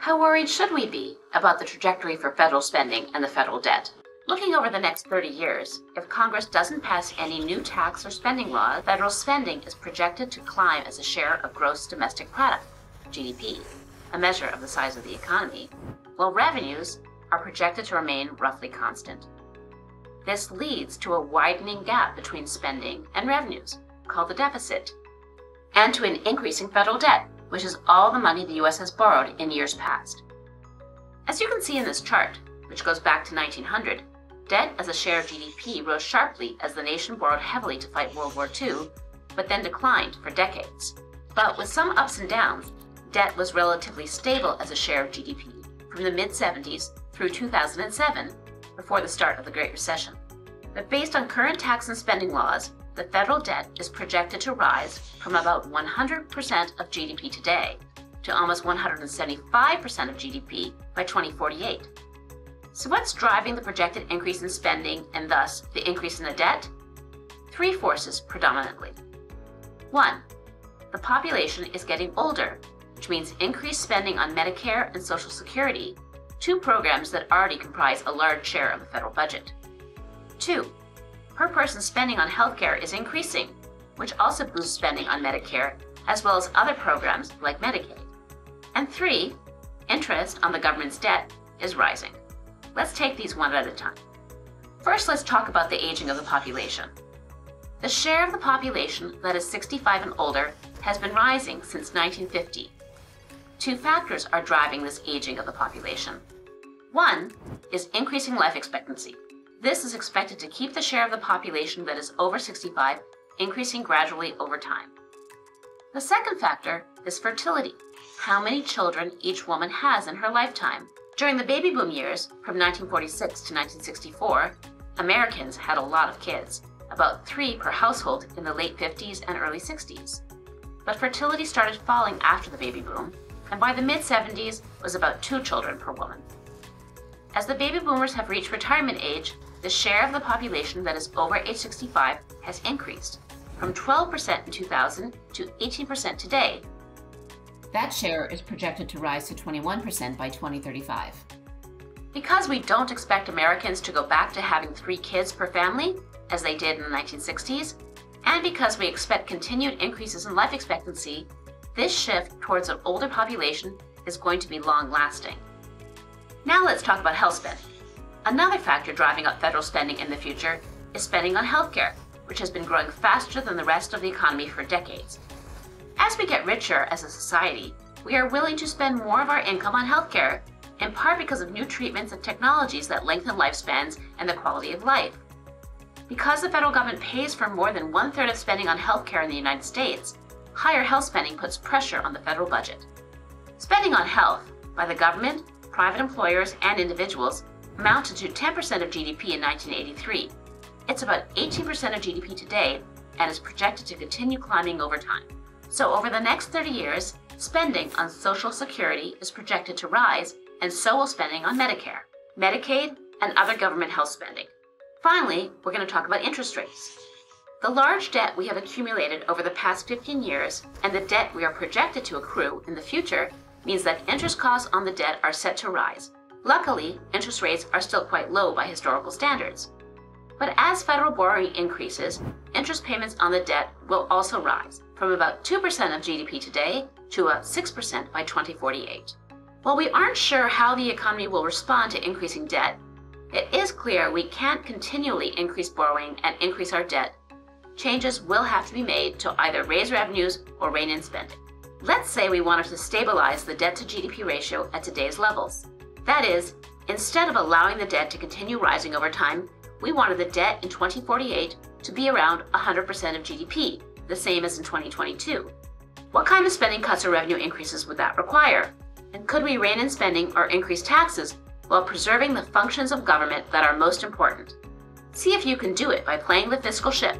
How worried should we be about the trajectory for federal spending and the federal debt? Looking over the next 30 years, if Congress doesn't pass any new tax or spending laws, federal spending is projected to climb as a share of gross domestic product, GDP, a measure of the size of the economy, while revenues are projected to remain roughly constant. This leads to a widening gap between spending and revenues, called the deficit, and to an increasing federal debt, which is all the money the U.S. has borrowed in years past. As you can see in this chart, which goes back to 1900, debt as a share of GDP rose sharply as the nation borrowed heavily to fight World War II, but then declined for decades. But with some ups and downs, debt was relatively stable as a share of GDP from the mid-70s through 2007, before the start of the Great Recession. But based on current tax and spending laws, the federal debt is projected to rise from about 100% of GDP today to almost 175% of GDP by 2048. So what's driving the projected increase in spending and thus the increase in the debt? Three forces predominantly. One, the population is getting older, which means increased spending on Medicare and Social Security, two programs that already comprise a large share of the federal budget. Two, per person spending on healthcare is increasing, which also boosts spending on Medicare, as well as other programs like Medicaid. And three, interest on the government's debt is rising. Let's take these one at a time. First, let's talk about the aging of the population. The share of the population that is 65 and older has been rising since 1950. Two factors are driving this aging of the population. One is increasing life expectancy. This is expected to keep the share of the population that is over 65 increasing gradually over time. The second factor is fertility, how many children each woman has in her lifetime. During the baby boom years, from 1946 to 1964, Americans had a lot of kids, about 3 per household in the late 50s and early 60s. But fertility started falling after the baby boom, and by the mid-70s was about 2 children per woman. As the baby boomers have reached retirement age, the share of the population that is over age 65 has increased, from 12% in 2000 to 18% today. That share is projected to rise to 21% by 2035. Because we don't expect Americans to go back to having 3 kids per family, as they did in the 1960s, and because we expect continued increases in life expectancy, this shift towards an older population is going to be long-lasting. Now let's talk about health spending. Another factor driving up federal spending in the future is spending on healthcare, which has been growing faster than the rest of the economy for decades. As we get richer as a society, we are willing to spend more of our income on healthcare, in part because of new treatments and technologies that lengthen lifespans and the quality of life. Because the federal government pays for more than 1/3 of spending on healthcare in the United States, higher health spending puts pressure on the federal budget. Spending on health by the government, private employers, and individuals amounted to 10% of GDP in 1983. It's about 18% of GDP today and is projected to continue climbing over time. So over the next 30 years, spending on Social Security is projected to rise, and so will spending on Medicare, Medicaid, and other government health spending. Finally, we're going to talk about interest rates. The large debt we have accumulated over the past 15 years and the debt we are projected to accrue in the future means that interest costs on the debt are set to rise. Luckily, interest rates are still quite low by historical standards. But as federal borrowing increases, interest payments on the debt will also rise, from about 2% of GDP today to 6% by 2048. While we aren't sure how the economy will respond to increasing debt, it is clear we can't continually increase borrowing and increase our debt. Changes will have to be made to either raise revenues or rein in spending. Let's say we wanted to stabilize the debt to GDP ratio at today's levels. That is, instead of allowing the debt to continue rising over time, we wanted the debt in 2048 to be around 100% of GDP, the same as in 2022. What kind of spending cuts or revenue increases would that require? And could we rein in spending or increase taxes while preserving the functions of government that are most important? See if you can do it by playing the fiscal ship.